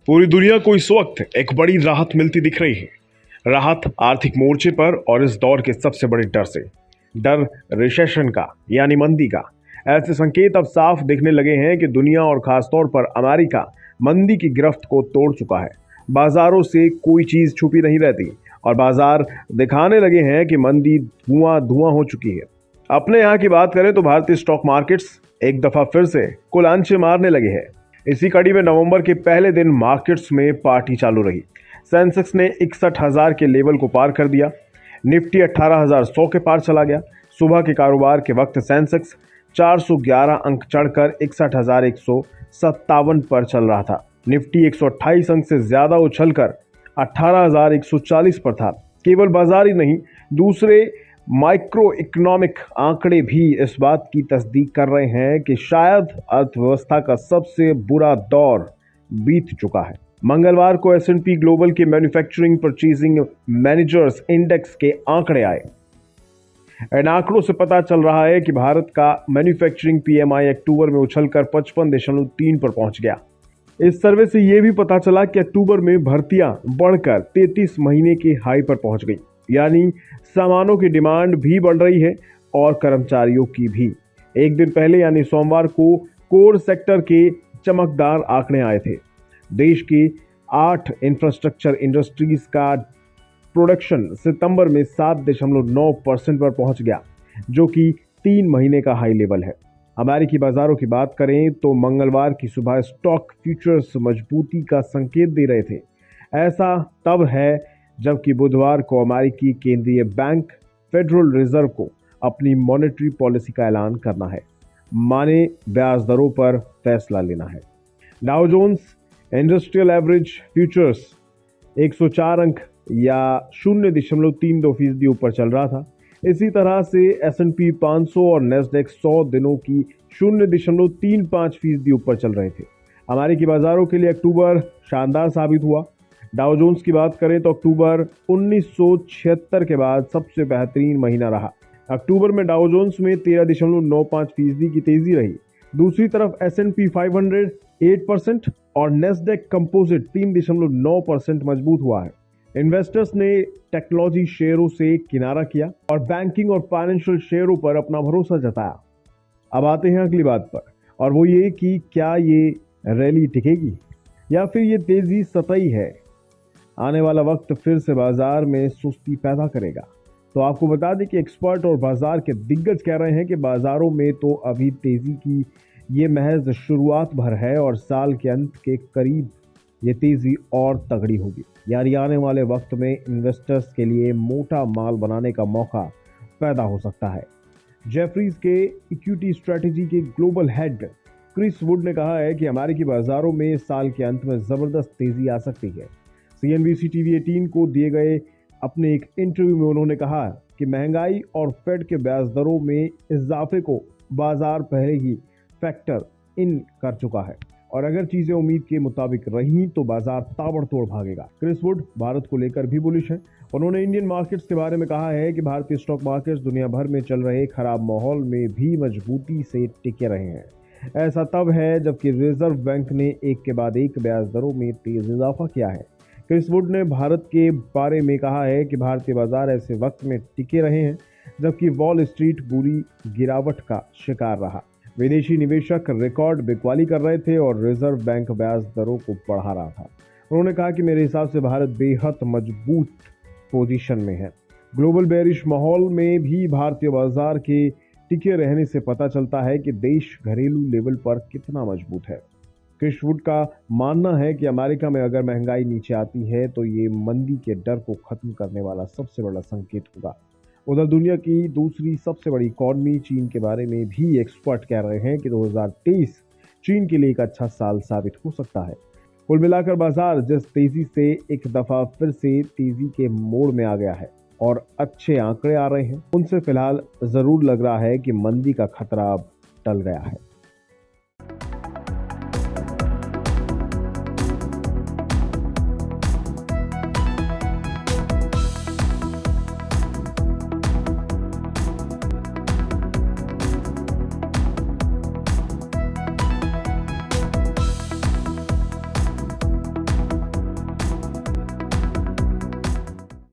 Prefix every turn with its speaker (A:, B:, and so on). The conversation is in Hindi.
A: पूरी दुनिया को इस वक्त एक बड़ी राहत मिलती दिख रही है। राहत आर्थिक मोर्चे पर और इस दौर के सबसे बड़े डर से, डर रिसेशन का यानी मंदी का। ऐसे संकेत अब साफ दिखने लगे हैं कि दुनिया और खासतौर पर अमेरिका मंदी की गिरफ्त को तोड़ चुका है। बाजारों से कोई चीज छुपी नहीं रहती और बाजार दिखाने लगे हैं कि मंदी धुआं धुआं हो चुकी है। अपने यहाँ की बात करें तो भारतीय स्टॉक मार्केट्स एक दफा फिर से कुलांचे मारने लगे हैं। इसी कड़ी में नवंबर के पहले दिन मार्केट्स में पार्टी चालू रही। सेंसेक्स ने 61,000 के लेवल को पार कर दिया। निफ्टी 18,100 के पार चला गया। सुबह के कारोबार के वक्त सेंसेक्स 411 अंक चढ़कर 61,157 पर चल रहा था। निफ्टी 128 अंक से ज्यादा उछलकर 18,140 पर था। केवल बाजार ही नहीं, दूसरे माइक्रो इकोनॉमिक आंकड़े भी इस बात की तस्दीक कर रहे हैं कि शायद अर्थव्यवस्था का सबसे बुरा दौर बीत चुका है। मंगलवार को S&P ग्लोबल के मैन्युफैक्चरिंग परचेजिंग मैनेजर्स इंडेक्स के आंकड़े आए। इन आंकड़ों से पता चल रहा है कि भारत का मैन्युफैक्चरिंग PMI अक्टूबर में उछलकर 55.3 पर पहुंच गया। इस सर्वे से यह भी पता चला कि अक्टूबर में भर्तियां बढ़कर 33 महीने के हाई पर पहुंच गई, यानी सामानों की डिमांड भी बढ़ रही है और कर्मचारियों की भी। एक दिन पहले यानी सोमवार को कोर सेक्टर के चमकदार आंकड़े आए थे। देश के 8 इंफ्रास्ट्रक्चर इंडस्ट्रीज का प्रोडक्शन सितंबर में 7.9% पर पहुंच गया, जो कि 3 महीने का हाई लेवल है। अमेरिकी बाजारों की बात करें तो मंगलवार की सुबह स्टॉक फ्यूचर्स मजबूती का संकेत दे रहे थे। ऐसा तब है जबकि बुधवार को अमेरिकी केंद्रीय बैंक फेडरल रिजर्व को अपनी मॉनेटरी पॉलिसी का ऐलान करना है, माने ब्याज दरों पर फैसला लेना है। Dow Jones industrial average futures 104 अंक या 0.32% ऊपर चल रहा था। इसी तरह से S&P 500 और नेस्डेक 100 दिनों की 0.35% ऊपर चल रहे थे। अमेरिकी बाजारों के लिए अक्टूबर शानदार साबित हुआ। डाउ जोन्स की बात करें तो अक्टूबर 1976 के बाद सबसे बेहतरीन महीना रहा। अक्टूबर में डाउ जोन्स में 13.95% की तेजी रही। दूसरी तरफ S&P 500 8% और नेस्डेक कंपोजिट 3.9% मजबूत हुआ है। इन्वेस्टर्स ने टेक्नोलॉजी शेयरों से किनारा किया और बैंकिंग और फाइनेंशियल शेयरों पर अपना भरोसा जताया। अब आते हैं अगली बात पर, और वो ये कि क्या ये रैली टिकेगी या फिर ये तेजी सतही है। आने वाला वक्त फिर से बाजार में सुस्ती पैदा करेगा। तो आपको बता दें कि एक्सपर्ट और बाजार के दिग्गज कह रहे हैं कि बाजारों में तो अभी तेजी की ये महज शुरुआत भर है और साल के अंत के करीब ये तेजी और तगड़ी होगी। यानी आने वाले वक्त में इन्वेस्टर्स के लिए मोटा माल बनाने का मौका पैदा हो सकता है। जेफरीज के इक्विटी स्ट्रेटेजी के ग्लोबल हेड क्रिस वुड ने कहा है कि अमेरिकी बाजारों में साल के अंत में जबरदस्त तेजी आ सकती है। CNBC TV 18 को दिए गए अपने एक इंटरव्यू में उन्होंने कहा कि महंगाई और फेड के ब्याज दरों में इजाफे को बाजार पहले ही फैक्टर इन कर चुका है और अगर चीजें उम्मीद के मुताबिक रही तो बाजार ताबड़तोड़ भागेगा। क्रिस वुड भारत को लेकर भी बुलिश है। उन्होंने इंडियन मार्केट्स के बारे में कहा है कि भारतीय स्टॉक मार्केट्स दुनिया भर में चल रहे खराब माहौल में भी मजबूती से टिके रहे हैं। ऐसा तब है जबकि रिजर्व बैंक ने एक के बाद एक ब्याज दरों में तेज इजाफा किया है। क्रिस वुड ने भारत के बारे में कहा है कि भारतीय बाजार ऐसे वक्त में टिके रहे हैं जबकि वॉल स्ट्रीट बुरी गिरावट का शिकार रहा। विदेशी निवेशक रिकॉर्ड बिकवाली कर रहे थे और रिजर्व बैंक ब्याज दरों को बढ़ा रहा था। उन्होंने कहा कि मेरे हिसाब से भारत बेहद मजबूत पोजीशन में है। ग्लोबल बेरिश माहौल में भी भारतीय बाजार के टिके रहने से पता चलता है कि देश घरेलू लेवल पर कितना मजबूत है। क्रिस वुड का मानना है कि अमेरिका में अगर महंगाई नीचे आती है तो ये मंदी के डर को खत्म करने वाला सबसे बड़ा संकेत होगा। उधर दुनिया की दूसरी सबसे बड़ी इकॉनमी चीन के बारे में भी एक्सपर्ट कह रहे हैं कि 2023 चीन के लिए एक अच्छा साल साबित हो सकता है। कुल मिलाकर बाजार जिस तेजी से एक दफा फिर से तेजी के मोड़ में आ गया है और अच्छे आंकड़े आ रहे हैं, उनसे फिलहाल जरूर लग रहा है कि मंदी का खतरा अब टल गया है।